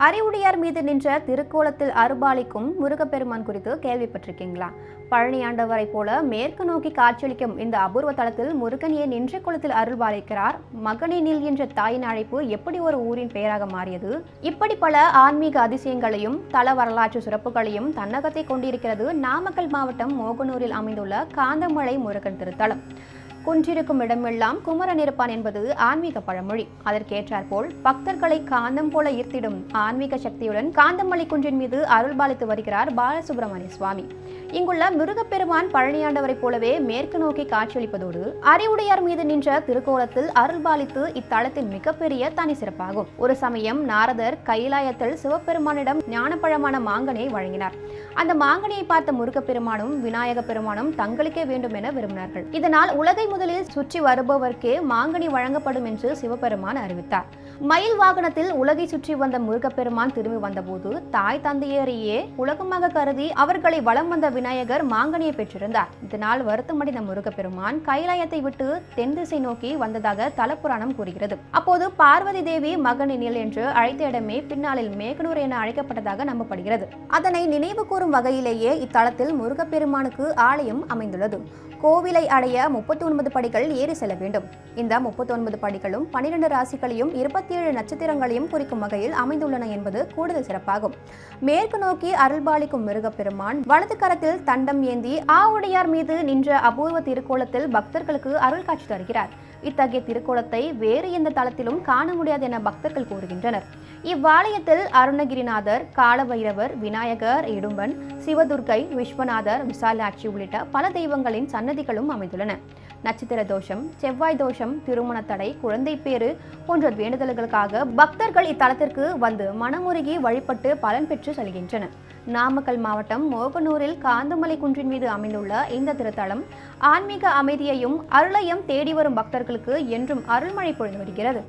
அறிவுடையார் மீது நின்ற திருக்கோலத்தில் அருள்பாலிக்கும் முருகப்பெருமான் குறித்து கேள்விப்பட்டிருக்கீங்களா? பழனி ஆண்டவரை போல மேற்கு நோக்கி காட்சியளிக்கும் இந்த அபூர்வ தலத்தில் முருகன் ஏன் நின்ற கோலத்தில் அருள்பாலிக்கிறார்? மகனே நில் என்ற தாயின் அழைப்பு எப்படி ஒரு ஊரின் பெயராக மாறியது? இப்படி பல ஆன்மீக அதிசயங்களையும் தல வரலாற்று சிறப்புகளையும் தன்னகத்தை கொண்டிருக்கிறது நாமக்கல் மாவட்டம் மோகனூரில் அமைந்துள்ள காந்தமலை முருகன் திருத்தலம். குன்றிருக்கும் இடமெல்லாம் குமரன் இருப்பான் என்பது ஆன்மீக பழமொழி. அதற்கேற்றாற்போல் பக்தர்களை காந்தம் போல ஈர்த்திடும் ஆன்மீக சக்தியுடன் காந்தமலை குன்றின் மீது அருள்பாலித்து வருகிறார் பாலசுப்ரமணிய சுவாமி. இங்குள்ள முருகப்பெருமான் பழனியாண்டவரை போலவே மேற்கு நோக்கி காட்சியளிப்பதோடு அறிவுடையார் மீது நின்ற திருக்கோலத்தில் அருள்பாலித்து இத்தலத்தின் மிகப்பெரிய தனி சிறப்பாகும். ஒரு சமயம் நாரதர் கைலாயத்தில் சிவபெருமானிடம் ஞானப்பழமான மாங்கனியை வழங்கினார். அந்த மாங்கனியை பார்த்த முருகப்பெருமானும் விநாயக பெருமானும் தங்களுக்கே வேண்டும் என விரும்பினார்கள். இதனால் உலகை முதலில் சுற்றி வருபவர்க்கே மாங்கனி வழங்கப்படும் என்று சிவபெருமான் அறிவித்தார். மயில் வாகனத்தில் உலகை சுற்றி வந்த முருகப்பெருமான் திரும்பி வந்தபோது தாய் தந்தையரையே உலகமாக கருதி அவர்களை வலம் வந்த விநாயகர் மாங்கனியை பெற்றிருந்தார். இதனால் வருத்தமடைந்த முருகப்பெருமான் கைலாயத்தை விட்டு தென் திசை நோக்கி வந்ததாக தலப்புராணம் கூறுகிறது. அப்போது பார்வதி தேவி மகனினில் என்று அழைத்த இடமே பின்னாளில் மேகனூர் என அழைக்கப்பட்டதாக நம்பப்படுகிறது. அதனை நினைவு கூறும் வகையிலேயே இத்தலத்தில் முருகப்பெருமானுக்கு ஆலயம் அமைந்துள்ளது. கோவிலை அடைய 39 படிகள் ஏறி செல்ல வேண்டும். இந்த 39 படிகளும் 12 ராசிகளையும் 27 நட்சத்திரங்களையும் குறிக்கும் வகையில் அமைந்துள்ளன என்பது கூடுதல் சிறப்பாகும். மேற்கு நோக்கி அருள்பாலிக்கும் முருகப்பெருமான் வலது கரத்தில் தண்டம் ஏந்தி ஆவுடையார் மீது நின்ற அபூர்வ திருக்கோலத்தில் பக்தர்களுக்கு அருள் காட்சி தருகிறார். இத்தகைய திருக்கோலத்தை வேறு எந்த தலத்திலும் காண முடியாது என பக்தர்கள் கூறுகின்றனர். இவ்வாலயத்தில் அருணகிரிநாதர், காலபைரவர், விநாயகர், இடும்பன், சிவதுர்க்கை, விஸ்வநாதர், விசாலாட்சி உள்ளிட்ட பல தெய்வங்களின் சன்னதிகளும் அமைந்துள்ளன. நட்சத்திர தோஷம், செவ்வாய் தோஷம், திருமண தடை, குழந்தை பேறு போன்ற வேண்டுதல்களுக்காக பக்தர்கள் இத்தலத்திற்கு வந்து மனமுருகி வழிபட்டு பலன் பெற்று செல்கின்றனர். நாமக்கல் மாவட்டம் மோகனூரில் காந்தமலை குன்றின் மீது அமைந்துள்ள இந்த திருத்தலம் ஆன்மீக அமைதியையும் அருளையும் தேடி வரும் பக்தர்களுக்கு என்றும் அருள்மழை பொழிந்து வருகிறது.